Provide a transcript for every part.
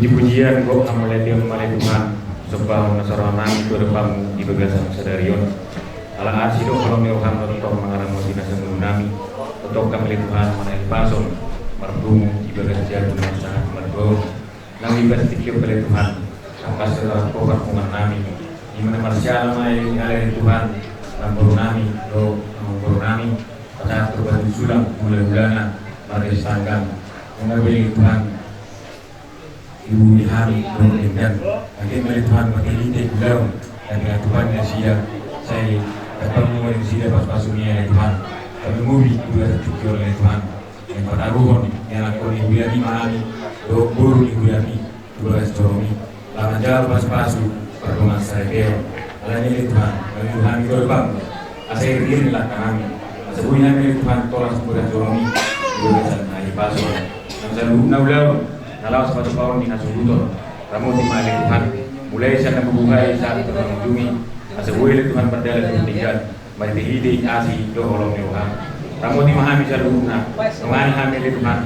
Puji-pujian kok amaledion malai Tuhan sebab nasaranami berpamu di bagasan sadarion ala asido kalau neuham tetap mengarang motina nami tetap kami Tuhan manai pason marbung di bagasan jalan sangat marbung nang ibas tikio kali Tuhan angka setelah kobar pungan nami di mana marsial mai alai Tuhan nambur nami do nambur nami pada terbantu sulam bulan-bulanan mari sanggang mengambil Tuhan ibu di hari dan akhirnya Tuhan pakai ide bilang dan dengan Tuhan yang siap saya ketemu yang siap pas-pasungnya Tuhan kami mubi juga tercukur oleh Tuhan yang pada ruhon yang aku ibu yang imani buru ibu yang juga secoromi lama jauh pas-pasu perkembangan saya keo alanya Tuhan kami Tuhan itu bang asal diri lah kami sebuahnya Tuhan tolak sebuah secoromi juga sanai pasu yang selalu naulau nalau sepatu kawan di nasubuton ramu di malik Tuhan mulai saya membukai saat mengunjungi asa wele Tuhan pada tinggal mari ide asi do holong Tuhan ramu di mahami saluna mengani hamil Tuhan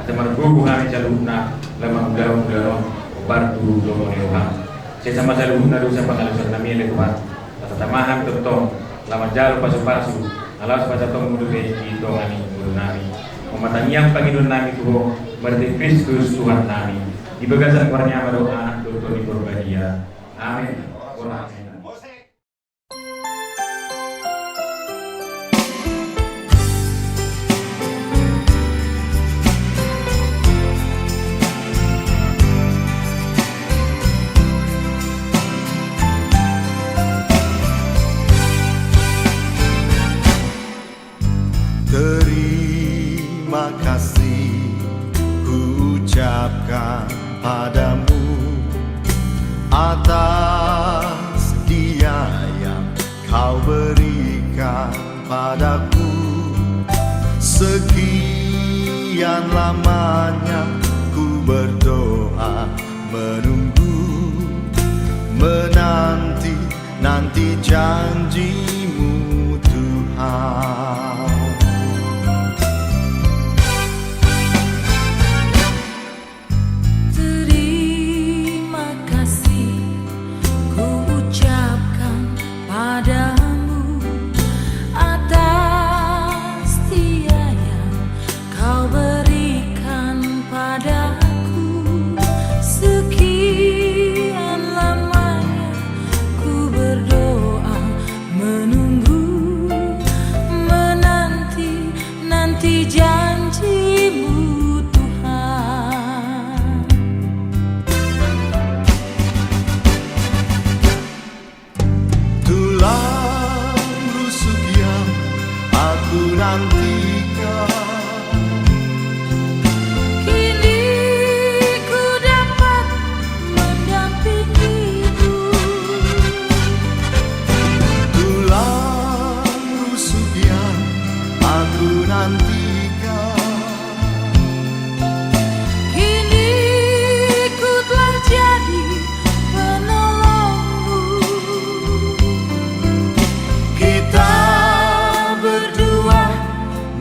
asa marbubu hami saluna lama udah bartu do Tuhan saya sama saluna do sama kalau nami Tuhan asa tamahan tetong lama jalo pasu-pasu alas pada tong mudu itu ngani mudu nami mematangiyang Panginoon namin ko berarti Kristus Tuhan namin di bagasan warnya doa Dr. di Purbadia amin. Terima kasih ku ucapkan padamu atas dia yang kau berikan padaku. Sekian lamanya ku berdoa menunggu menanti janjimu Tuhan.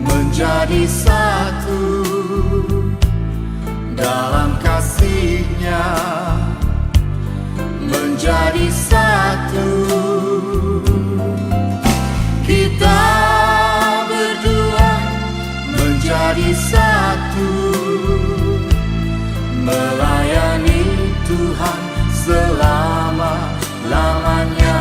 Menjadi satu dalam kasih-Nya, menjadi satu. Kita berdua menjadi satu, melayani Tuhan selama-lamanya.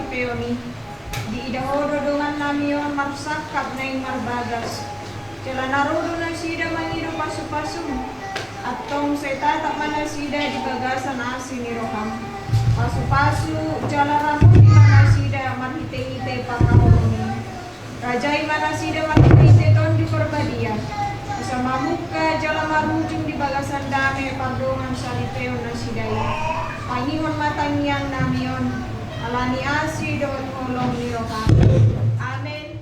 peoni. Di idahodo dengan namion marsakap na yung marbagas. Sila narodo na sida maniro pasu-pasu. Atong sa itatak man na sida di bagasan asin ni Roham. Pasu-pasu, jalaramu di mana sida manhite-hite pakahoroni. Rajai mana sida manhite-hite ton di perbadia. Sama muka jala marujung di bagasan dame pardongan salipeo na sidai. Pangihon matangiang namion. Alani asi don holong ni Roham. Amen.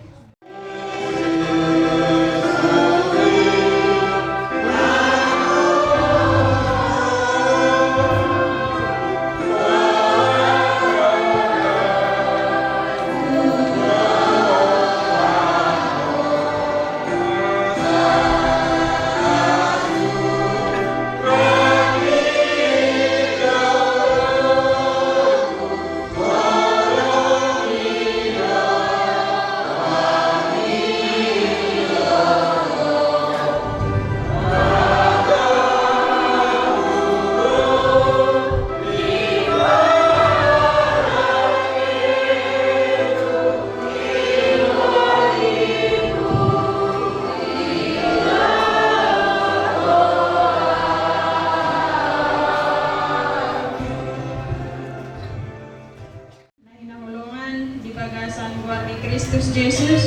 Kristus Yesus,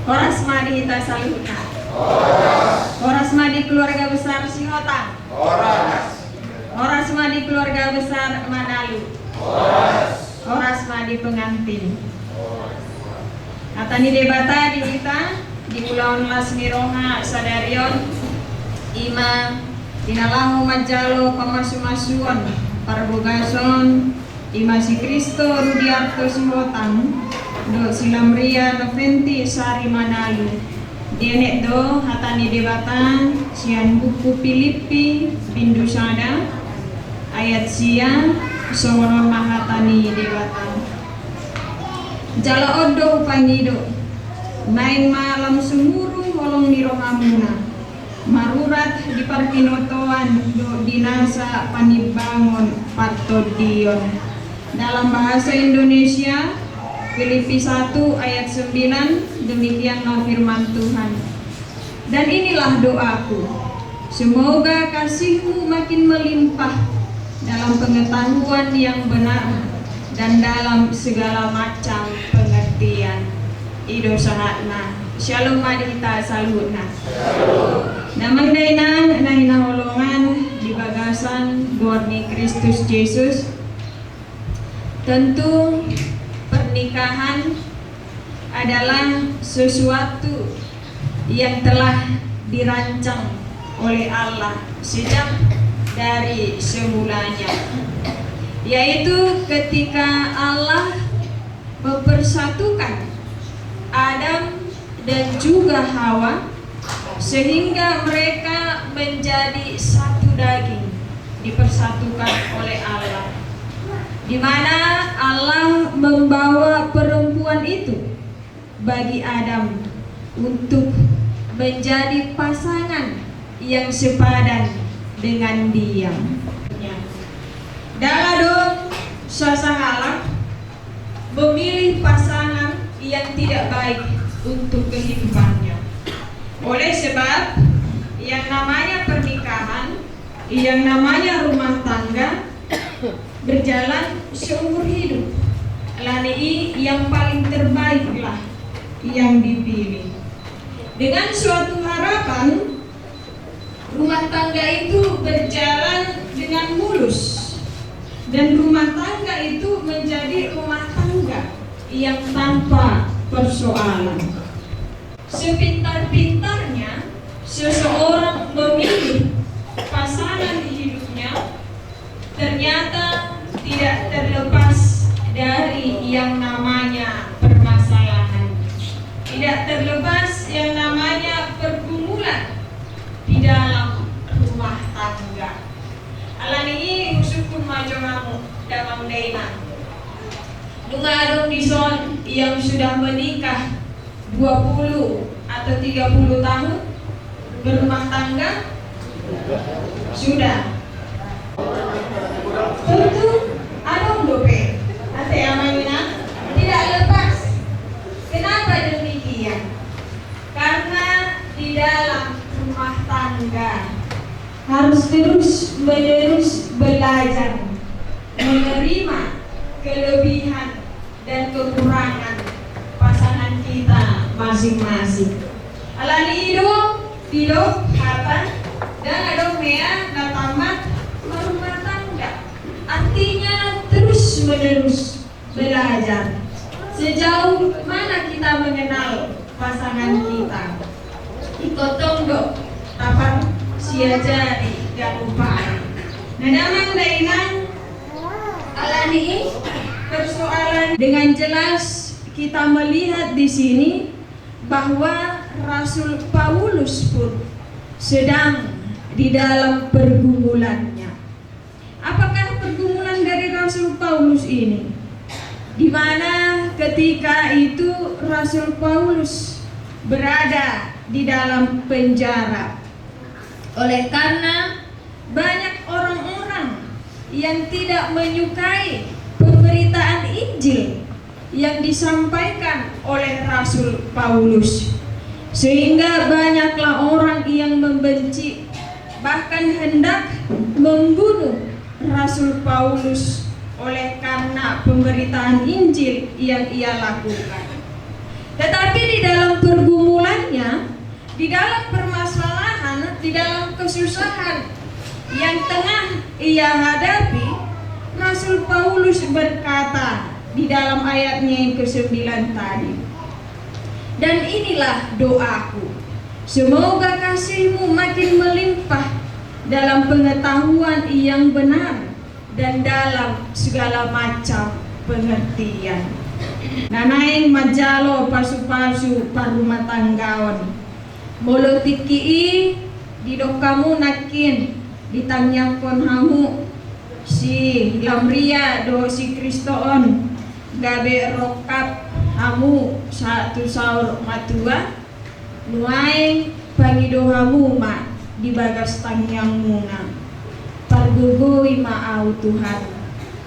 Horas Madi Hita Saluhna, Horas Madi keluarga besar Singotang, Horas Madi keluarga besar Manalu, Horas Madi pengantin. Katani debata di kita di Pulau Lasmiroha Sadarion, Ima Dinalahu Majalo Pamasu-masuan Parbogason, Ima si Kristo Rudiarto Singotang. Do Silamria Noventi Sari Manalu Dienek do hatani debatan sian buku Filipi Bindusada ayat sia sowonon mahatani debatan jala odo upangido main malam sumuru holong ni rohamuna marurat di parkinotoan do dinasa panibangon patodion dalam bahasa Indonesia Filipi 1 ayat 9 demikianlah firman Tuhan. Dan inilah doaku, semoga kasihmu makin melimpah dalam pengetahuan yang benar dan dalam segala macam pengertian. Ido sahatna, shalom madita salutna. Namang dainan nahina holongan di bagasan Gorni Kristus Yesus. Tentu pernikahan adalah sesuatu yang telah dirancang oleh Allah sejak dari semulanya, yaitu ketika Allah mempersatukan Adam dan juga Hawa sehingga mereka menjadi satu daging, dipersatukan oleh Allah, di mana Allah membawa perempuan itu bagi Adam untuk menjadi pasangan yang sepadan dengan dia. Dalam sasahalak memilih pasangan yang tidak baik untuk kehidupannya. Oleh sebab yang namanya pernikahan, yang namanya rumah tangga berjalan seumur hidup. Lani yang paling terbaiklah yang dipilih. Dengan suatu harapan rumah tangga itu berjalan dengan mulus dan rumah tangga itu menjadi rumah tangga yang tanpa persoalan. Sepintar-pintarnya seseorang memilih pasangan hidupnya, ternyata tidak terlepas dari yang namanya permasalahan, tidak terlepas yang namanya pergumulan di dalam rumah tangga. Alani usukun majonamu damang deina. Dunga adong dison yang sudah menikah 20 atau 30 tahun berumah tangga sudah. Tentu adong dope. Ate amanina harus terus-menerus belajar menerima kelebihan dan kekurangan pasangan kita masing-masing. Alani hidup hatan dan adong mea natamat rumah tangga. Artinya terus-menerus belajar sejauh mana kita mengenal pasangan kita. Ikotong do tapar siaja di galupaan. Nadamang dainan alani persoalan dengan jelas kita melihat di sini bahwa Rasul Paulus pun sedang di dalam pergumulannya. Apakah pergumulan dari Rasul Paulus ini? Di mana ketika itu Rasul Paulus berada di dalam penjara. Oleh karena banyak orang-orang yang tidak menyukai pemberitaan Injil yang disampaikan oleh Rasul Paulus, sehingga banyaklah orang yang membenci, bahkan hendak membunuh Rasul Paulus oleh karena pemberitaan Injil yang ia lakukan. Tetapi di dalam pergumulannya, di dalam permasalahan, di dalam kesusahan yang tengah ia hadapi, Rasul Paulus berkata di dalam ayatnya yang ke-9 tadi, dan inilah doaku, semoga kasihmu makin melimpah dalam pengetahuan yang benar dan dalam segala macam pengertian. Nanaing majalo pasu-pasu parumah tanggawan molotiki didok kamu nakin ditanyakon hamu si lamria do si Kristoon gabe rokap hamu satu saur matua nuaing pangido hamu ma di bagas tangyang muna pargugui maau Tuhan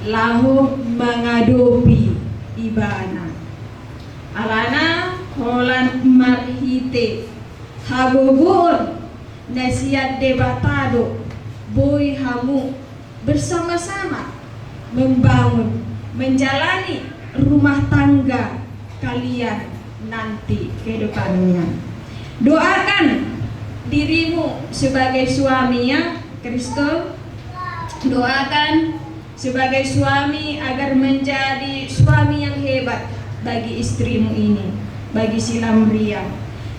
lahu mengadopi ibana alana holan marhite hagogon nasihat debatado boy hamu bersama-sama membangun menjalani rumah tangga kalian nanti ke depannya. Doakan dirimu sebagai suami ya Kristo, doakan sebagai suami agar menjadi suami yang hebat bagi istrimu ini, bagi si Lamria.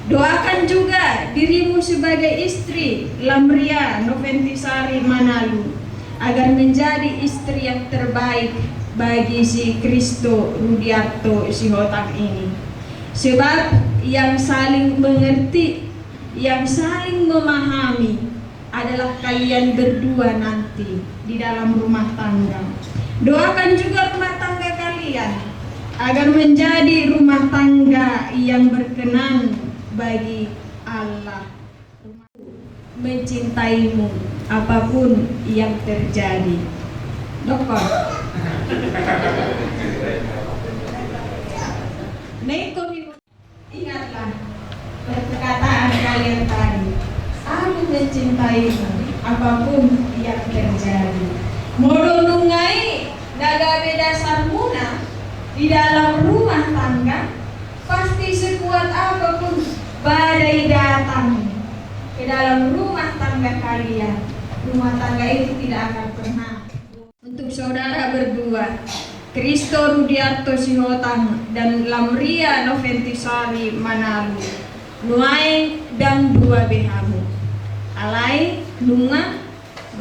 Doakan juga dirimu sebagai istri Lamria Noventisari Manalu agar menjadi istri yang terbaik bagi si Kristo Rudiarto Sihotang ini. Sebab yang saling mengerti, yang saling memahami adalah kalian berdua nanti di dalam rumah tangga. Doakan juga rumah tangga kalian agar menjadi rumah tangga yang berkenan bagi Allah. Mencintaimu apapun yang terjadi. Dokter. Ingatlah perkataan kalian tadi. Aku mencintaimu apapun yang terjadi. Modonungai naga dasar muna di dalam rumah tangga, pasti sekuat apapun badai datang ke dalam rumah tangga kalian, rumah tangga itu tidak akan pernah. Untuk saudara berdua, Kristo Rudiarto Sihotang dan Lamria Noventisari Manalu, nuai dan dua behamu, alai nunga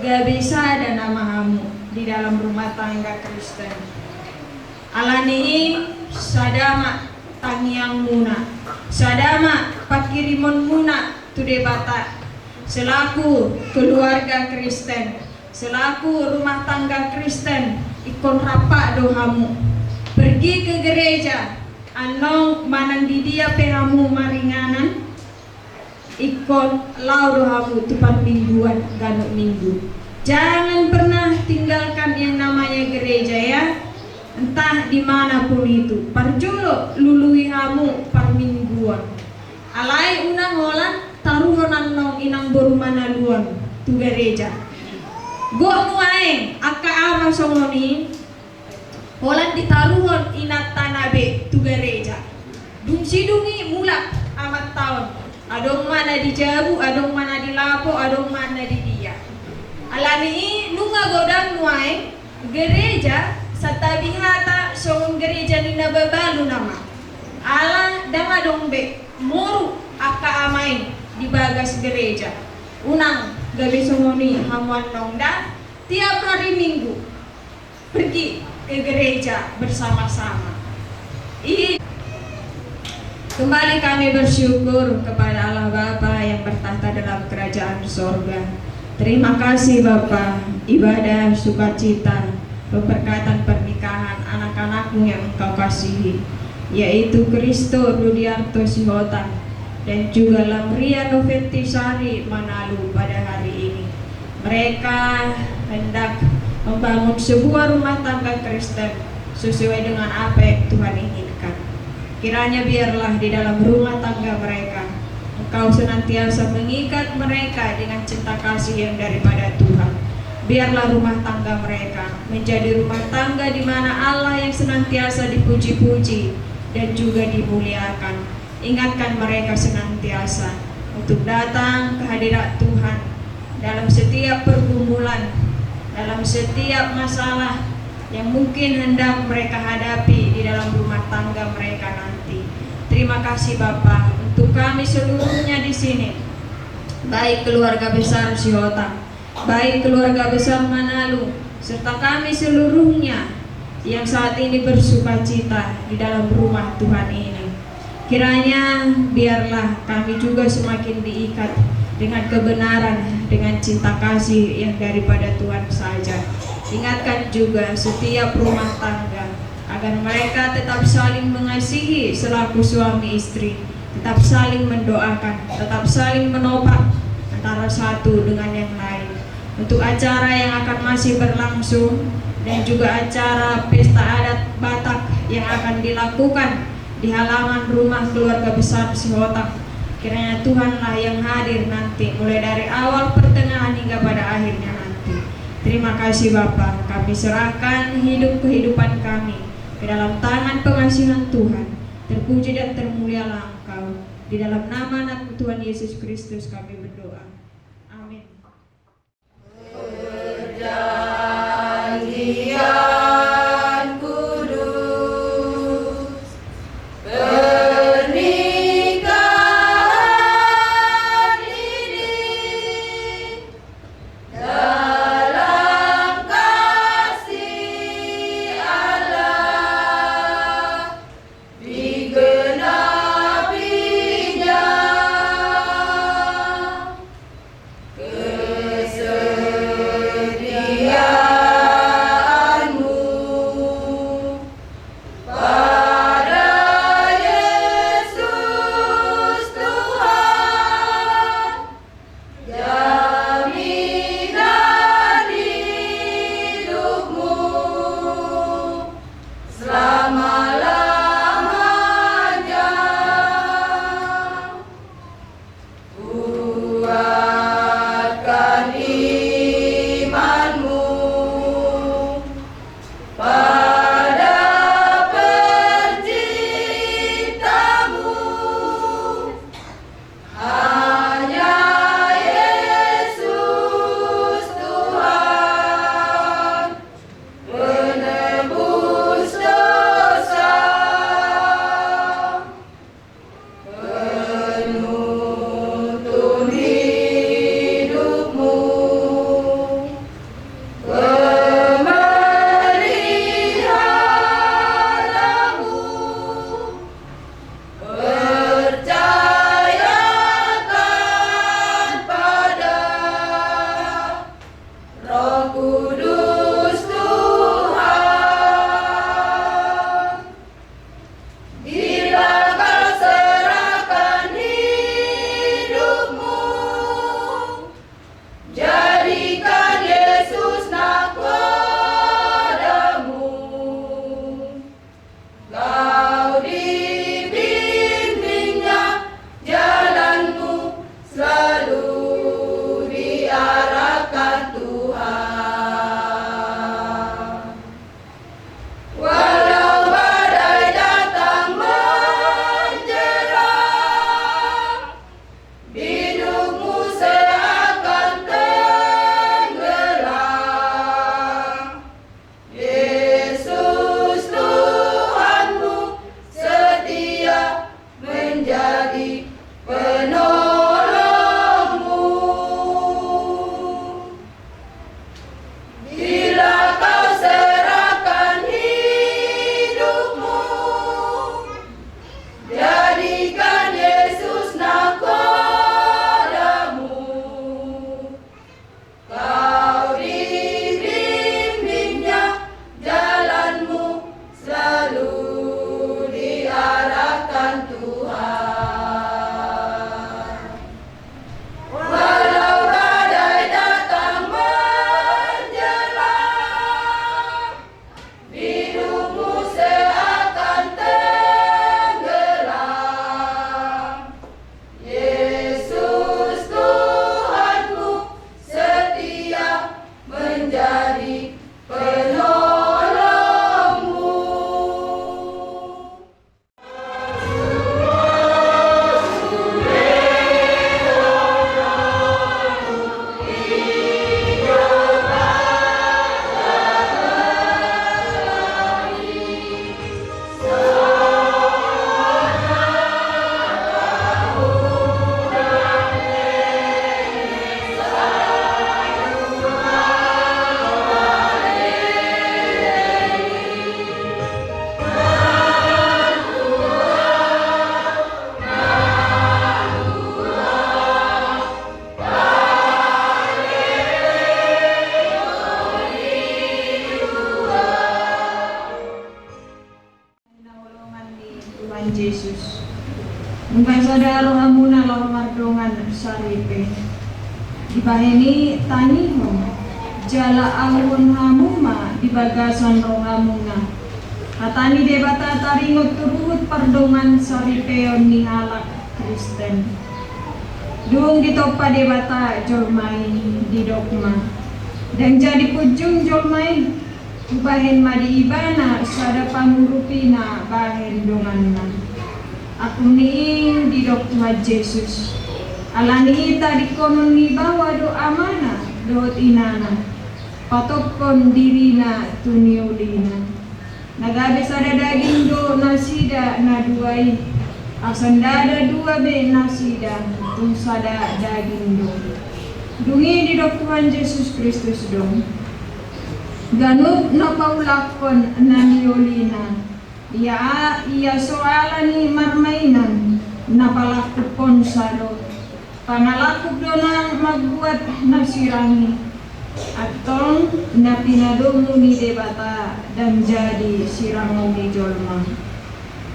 gabisa dan namahamu di dalam rumah tangga Kristen. Alani sadama tangyang muna, sadama pakirimon muna tudebata, selaku keluarga Kristen, selaku rumah tangga Kristen, ikon rapa dohamu, pergi ke gereja, anong manang di dia pehamu maringanan, ikon lau dohamu tupan mingguan ganok minggu. Jangan pernah tinggalkan yang namanya gereja ya, entah dimanapun itu. Parjolo lului hamu parmingguan. Alai unang holan taruhonan nong inang boru manaluan. tu gereja. Gua muaeng aka ama songoni holan ditaruhon inat tanabe tu gereja. Dung sidungi mulak amat tahun. Adong mana di Jabu, adong mana di Lapo, adong mana di dia. Alani nunga godang muaeng gereja satabihata songon gereja ni nababalu nama. Ala dama dongbe moru aka amai di bagas gereja. Unang gabi songoni hamuan nongda tiap hari Minggu pergi ke gereja bersama-sama. Kembali kami bersyukur kepada Allah Bapa yang bertahta dalam kerajaan sorga. Terima kasih Bapa, ibadah sukacita pemberkatan pernikahan anak-anakmu yang Engkau kasihi, yaitu Kristo Rudiarto Sihotan dan juga Lamria Noventisari Manalu pada hari ini. Mereka hendak membangun sebuah rumah tangga Kristen sesuai dengan apa yang Tuhan inginkan. Kiranya biarlah di dalam rumah tangga mereka Engkau senantiasa mengikat mereka dengan cinta kasih yang daripada Tuhan. Biarlah rumah tangga mereka menjadi rumah tangga di mana Allah yang senantiasa dipuji-puji dan juga dimuliakan. Ingatkan mereka senantiasa untuk datang ke hadirat Tuhan dalam setiap pergumulan, dalam setiap masalah yang mungkin hendak mereka hadapi di dalam rumah tangga mereka nanti. Terima kasih Bapa untuk kami seluruhnya di sini, baik keluarga besar Sihota, baik keluarga besar Manalu, serta kami seluruhnya yang saat ini bersukacita di dalam rumah Tuhan ini. Kiranya biarlah kami juga semakin diikat dengan kebenaran, dengan cinta kasih yang daripada Tuhan saja. Ingatkan juga setiap rumah tangga agar mereka tetap saling mengasihi selaku suami istri, tetap saling mendoakan, tetap saling menopang antara satu dengan yang lain. Untuk acara yang akan masih berlangsung dan juga acara pesta adat Batak yang akan dilakukan di halaman rumah keluarga besar Sihotak, kiranya Tuhanlah yang hadir nanti mulai dari awal, pertengahan hingga pada akhirnya nanti. Terima kasih Bapa, kami serahkan kehidupan kami ke dalam tangan pengasihan Tuhan. Terpuji dan termulialah Engkau. Di dalam nama anak Tuhan Yesus Kristus kami berdoa. Amin. Perjanjian kudus, pernikahan ini dalam kasih Allah digenapinya Tuhan Yesus. Mungkin sadar hamuna lau mardongan saripe. Dibaheni tanihon jala ahun hamuma di bagasan rohamuna. Katani debata taringot turut pardongan saripeon ni halak Kristen. Dung ditopa debata jolmai di dogma. Dan jadi pujung jolmai bahen madi ibana sada pangurupina bahen donganna. Aku niing di dok Tuhan Yesus. Alani ita di konon ni bawa doa mana doot inana. Patokon dirina tuniulina. Nagabe sada daging do nasida na duai. Asan dada dua be nasida tung sada daging do. Dungi di dok Tuhan Yesus Kristus dong. Ganub na paulakon na niolina. Ia soalani marmainan na palakupon salo. Pangalakop do na magbuat na sirangi. Atong na pinadomo ni debata dan jadi sirango ni jolma.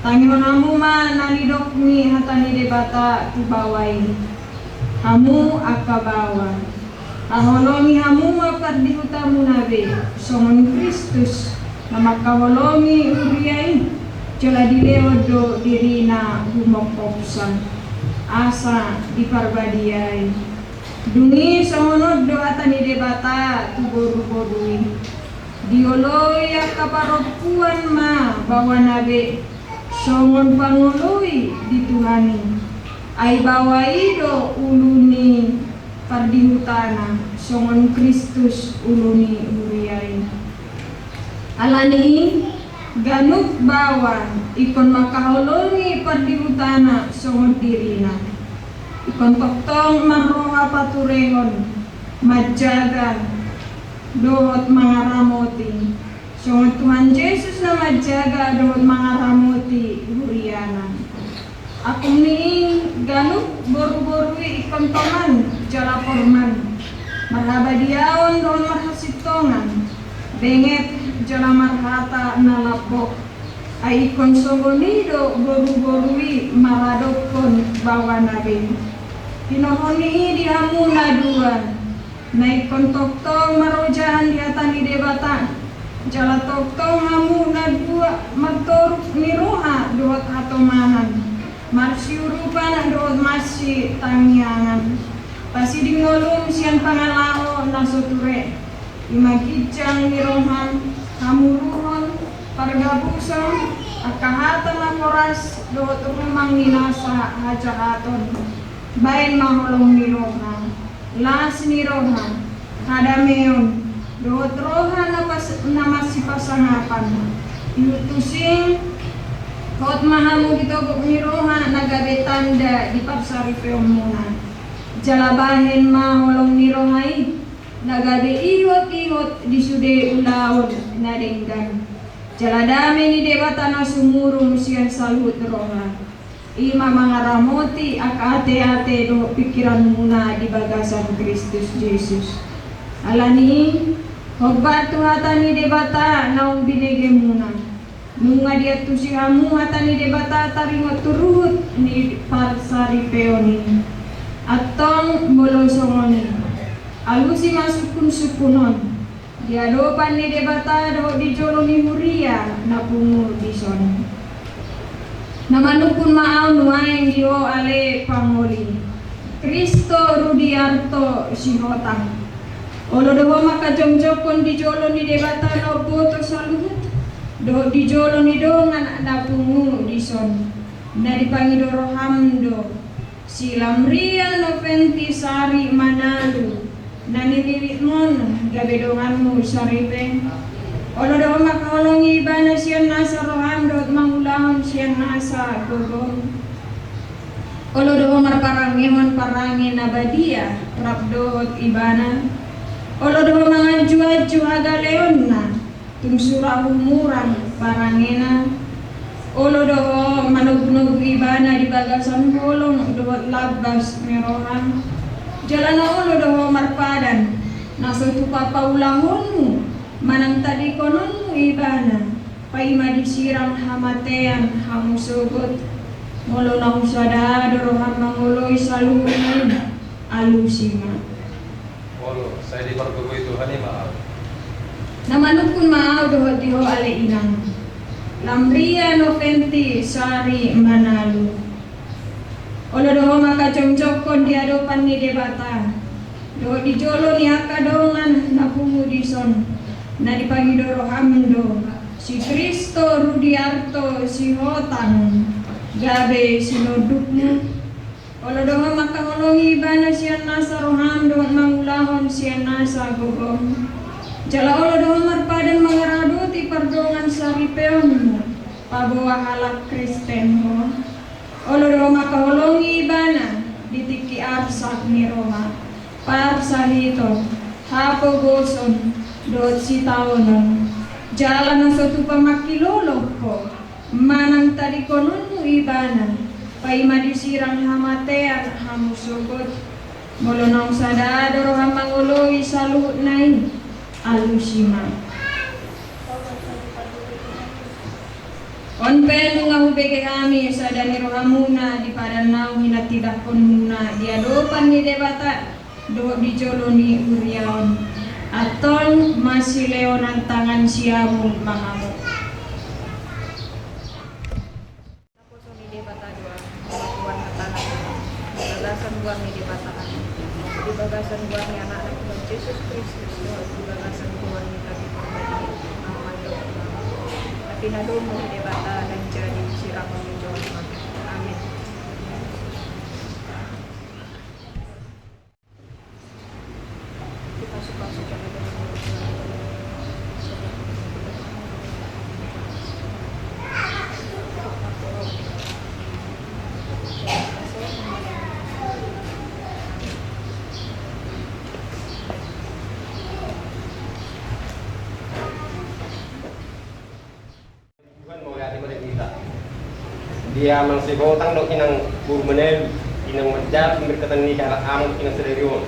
Tangion hamuma nanidok ni hatani debata tubawai. Hamu akabawa. Aholongi hamuma pardihutamu nabe. Songon Kristus na makawolongi uriyai. Jala dileodo dirina humokopsan. Asa diparbadiai. Dungi songonod do hatani debata tuboru-borui. Dioloi akaparopuan ma bawa nabe. Songon pangoloi dituhani. Ai bawai do uluni pardihutana. Songon Kristus uluni uriyai. Alani ganuk bawan ikon makaholongi pardihutana songon dirina. Ikon toktong marroha paturehon majaga dohot mangaramoti. Songon Tuhan Yesus na majaga dohot mangaramoti huriana. Aku niing ganuk boru-borui ikon toman jala forman. Marhabadiaon dohon marhasitongan. Benget jala marhata nalapok. Ai ikon sogonido boru-borui maradokon bawa nabe. Pinohoni di hamuna dua. Na ikon toktong marojahan di hatani debata. Jala toktong hamuna dua matoruk niroha dohot hatomanan. Marsiurupan dohot masih tangiangan. Pasi dingolum sian pangalao nasoture. Imagijang nirohan hamuruhon pargabuson akahatan laporas dohot rumang ninasa hajahaton. Bain maholong niroha las niroha hadameon dohot roha na masih pasangapan. Iutusing hot mahamu ditogok niroha nagabe tanda di parsaripeon muna. Jalabahen maholong nirohai nagabe ihot-ihot di sude ulaon na denggan. Jaladame ni debata na sumurung siyan salut roha. Ima mangaramoti ate-ate do pikiran muna di bagasan Kristus Yesus. Alani hogbat hatani debata naung binege muna. Nunga dia tusihamu hatani debata taringot turut ni parsaripeoni. Atong molosongoni. Alusi masukun sukunon. Diadopan ni debata do di jolo ni huria na pungu di son. Namanukun maaw nuaeng dio ale pangoli. Kristo Rudiarto Sihotang. Olo doho makajomjokon di jolo ni debata no boto saluhut. Do di jolo ni dongan na pungu di son. Na dipangido rohamdo. Silamria Noventi Sari Manalu. Nanililit mon gabedonganmu saripe. Olo do makaolongi ibana siyan nasa roham dot mangulahon siyan nasa gogong. Olo do marparangihon parangin nabadia rabdot ibana. Olo do mangaju-aju agaleon na tungsura umurang parangina. Olo do manug-nug ibana di bagasan bolong dot labas merohan. Jalan ulo doho marpadan nasa tu papaulahonmu manang tadi kononmu ibana paima disirang hamatean hamusugot molonang sada dorohan manguloy saluhin alusima. Olo, saya di pergugo itu hani maaf. Namanukun maaw doho diho ale inang. Lamria noventi sari manalu. Olo doho maka jomjokon di hadapan ni debata. Doho dijolo ni akadongan napungu dison. Na dipangidoro hamdo. Si Kristo Rudiarto si Hotang. Gabe sinodukmu. Olo doho maka holongi bana sian nasa roham doon mangulahon sian nasa gogong. Jala olo doho marpadan mangarado ti pardongan saripeon pabawa halak Kristen ho. Olo doho maka holongi bana ditiki arsak ni roha. Parsahito hapo goson doot si taonon. Jala na sotu pamakilolo ko manang tadi konon mo ibana. Paima disirang hamatean hamusugot molonong sada dorohan manguloy saluhut nai alusima. On penu ngahubege kami sadani rohamuna di padanau hinatidakon muna di adopan ni debata do di joloni uriaon aton masih leonan tangan siamu mahamu. Bagasan buang ni dipatakan. Di bagasan buang ni anak Tuhan Yesus Kristus. Di bagasan buang ni kami berbagi nama Tuhan. Tapi nadomo ni debata dan jadi siraman ni Tuhan. Amin. Kita suka-suka dengan Tuhan. Dia mangsibotang do kinang burmenel kinang majal berkatan ni kala among kinang sederion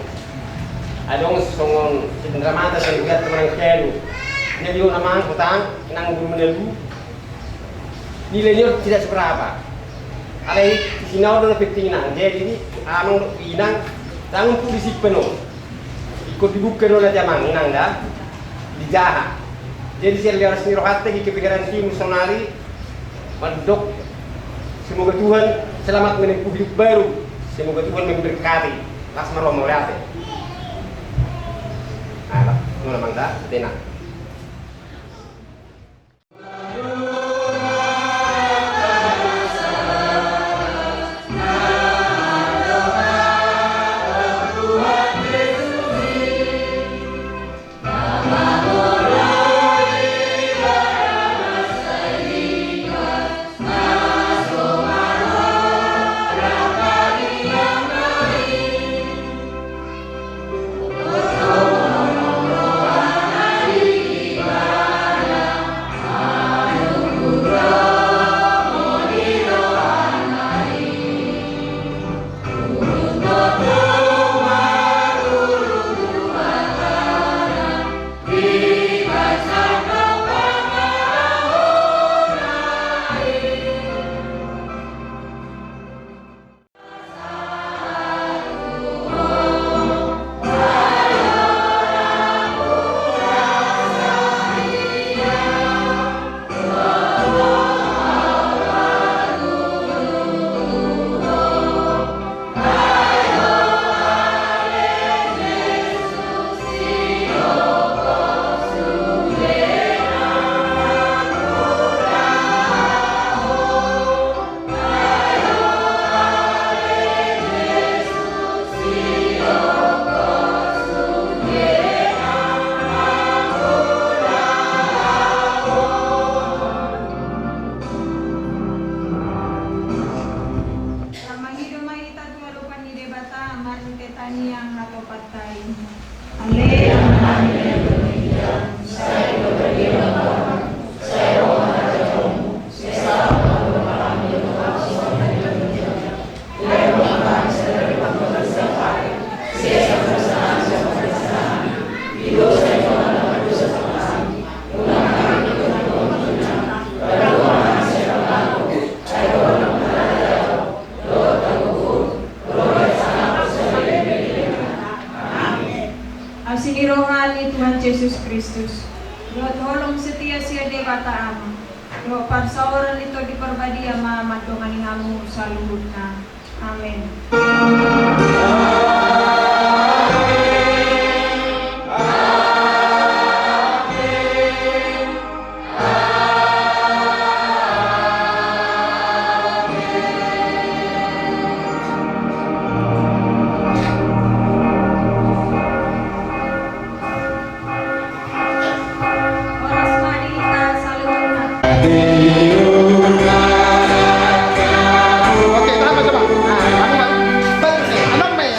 adong songon sindramata sa lugar teman kelu dia dio namang hutang kinang burmenel nilainya tidak seberapa ada sinau do petinang jadi among inang tangun polisi penuh ikut dibuka do la jamang inang dah dijaha jadi saya lihat sini rohate ki kepikiran tim sonari mandok. Semoga Tuhan selamat menempuh hidup baru. Semoga Tuhan memberkati. Las maromo lihat. Nah, nuna mangga, tenang. Kristus. Doa tolong setia sia debata ama. Doa parsauran itu diperbadia mama dengan ngamu saluhutna. Amin. Oras manita saluhutna. Oke, sama-sama. Nah, kamu, Bang. Alam, Mei.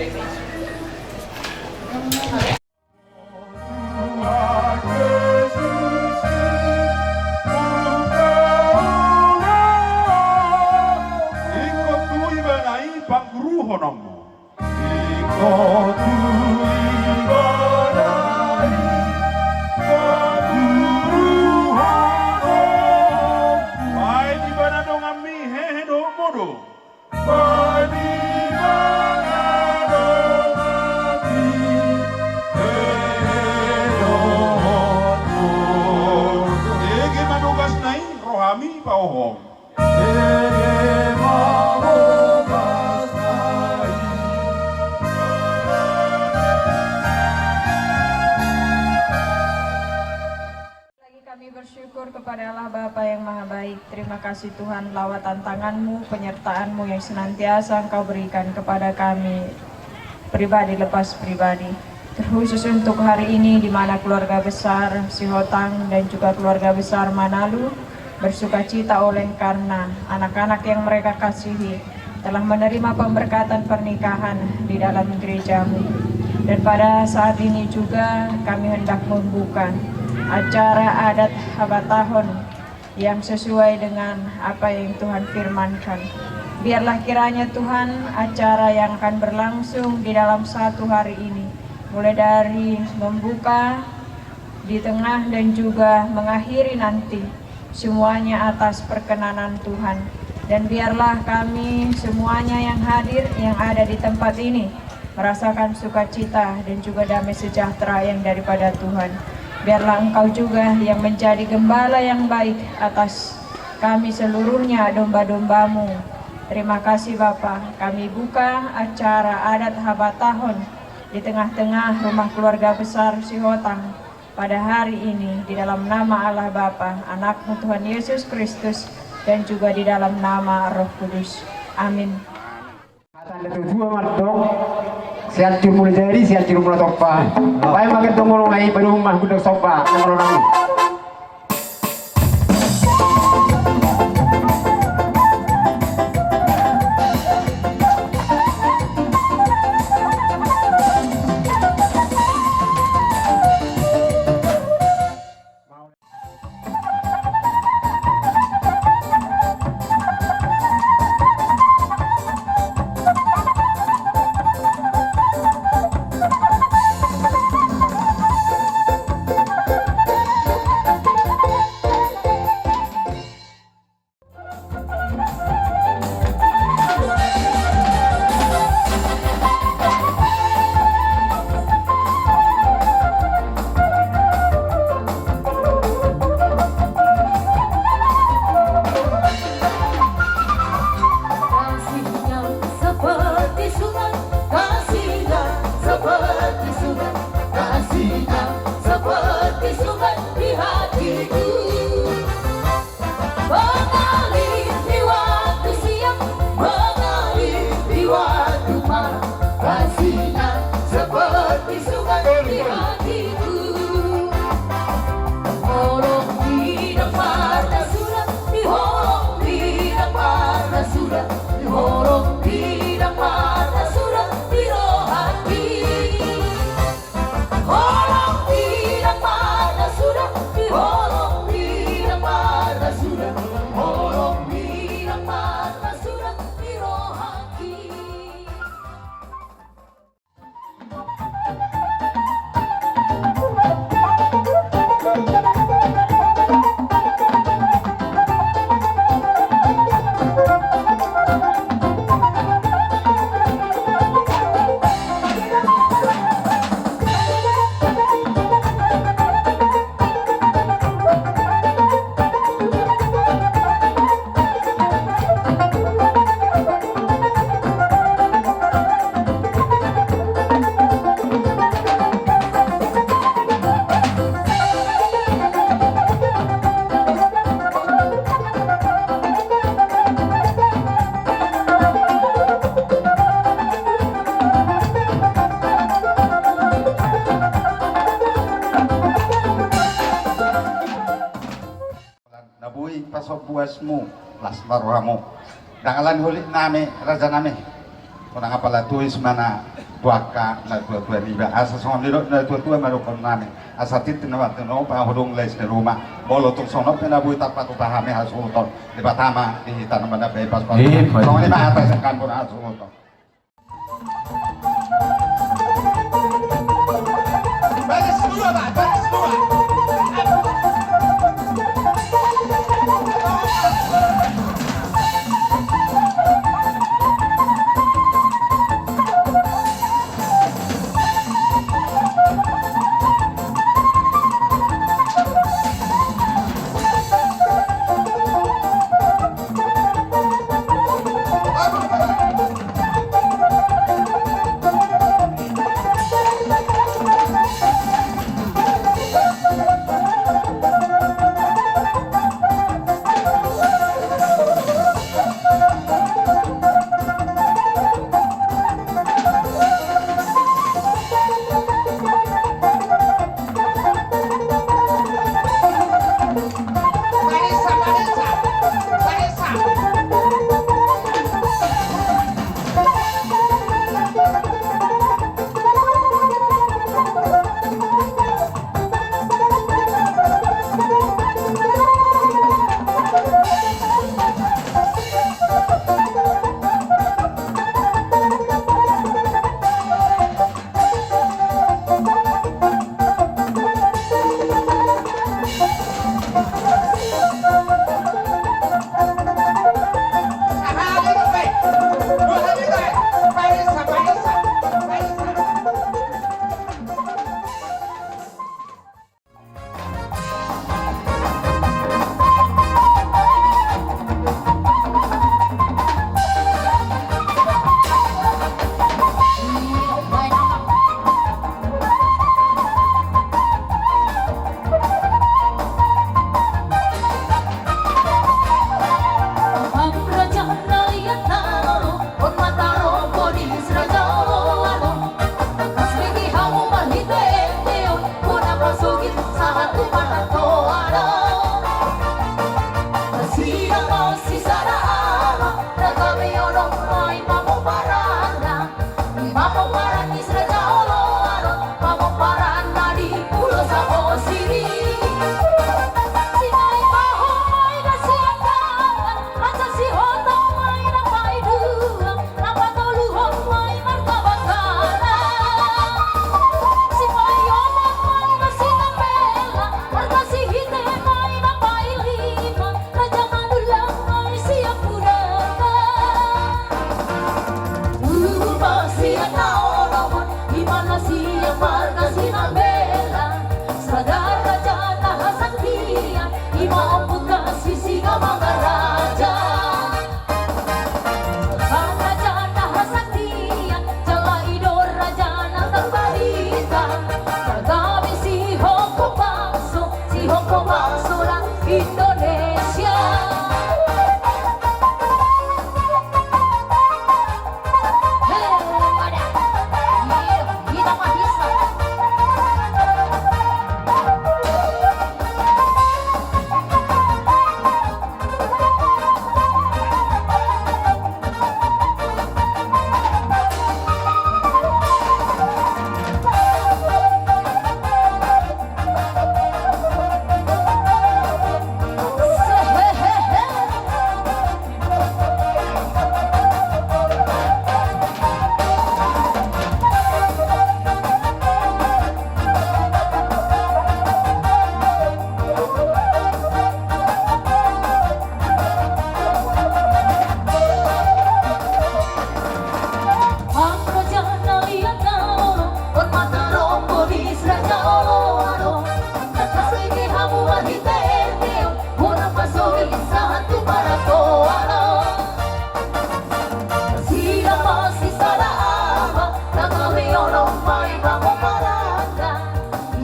Iko tui banai pangguru honomu. Iko tui banai pangguru honomu. Pai di bana dong ami hehe do modo. Pai di bana dong ami hehe do modo. Ege manugas nai rohami pauhong. Lagi kami bersyukur kepada Allah Bapa yang Maha Baik. Terima kasih Tuhan lawatan tangan-Mu, penyertaan-Mu yang senantiasa Engkau berikan kepada kami pribadi lepas pribadi. Terkhusus untuk hari ini di mana keluarga besar Sihotang dan juga keluarga besar Manalu bersuka cita oleh karena anak-anak yang mereka kasihi telah menerima pemberkatan pernikahan di dalam gereja-Mu. Dan pada saat ini juga kami hendak membuka acara adat Habatahon yang sesuai dengan apa yang Tuhan firmankan. Biarlah kiranya Tuhan acara yang akan berlangsung di dalam satu hari ini, mulai dari membuka, di tengah dan juga mengakhiri nanti, semuanya atas perkenanan Tuhan. Dan biarlah kami semuanya yang hadir, yang ada di tempat ini, merasakan sukacita dan juga damai sejahtera yang daripada Tuhan. Biarlah Engkau juga yang menjadi gembala yang baik atas kami seluruhnya, domba-domba-Mu. Terima kasih Bapa. Kami buka acara adat Habatahon di tengah-tengah rumah keluarga besar Sihotang pada hari ini di dalam nama Allah Bapa, Anak-Mu Tuhan Yesus Kristus, dan juga di dalam nama Roh Kudus. Amin. Siat curu mulai jadi, siat curu mulai topa. Baik makan tunggu ngai baru rumah gudang sopa, nomor orang. Nabui pasok buasmu las maruhamu dangalan huli nami raja nami kuna nga pala tuis mana tuaka na tua riba asa son liro na tua marukon nami asa titin na no pa hodong les de rumah bolo tung sono pena bui tak patu pahami hasuton di batama di tanam mana bebas pas so ni ba atas kan pun hasuton bagus dua Pak bagus dua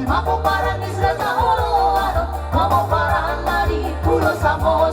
Vamos para Israel, vamos para Lari, puro sabor.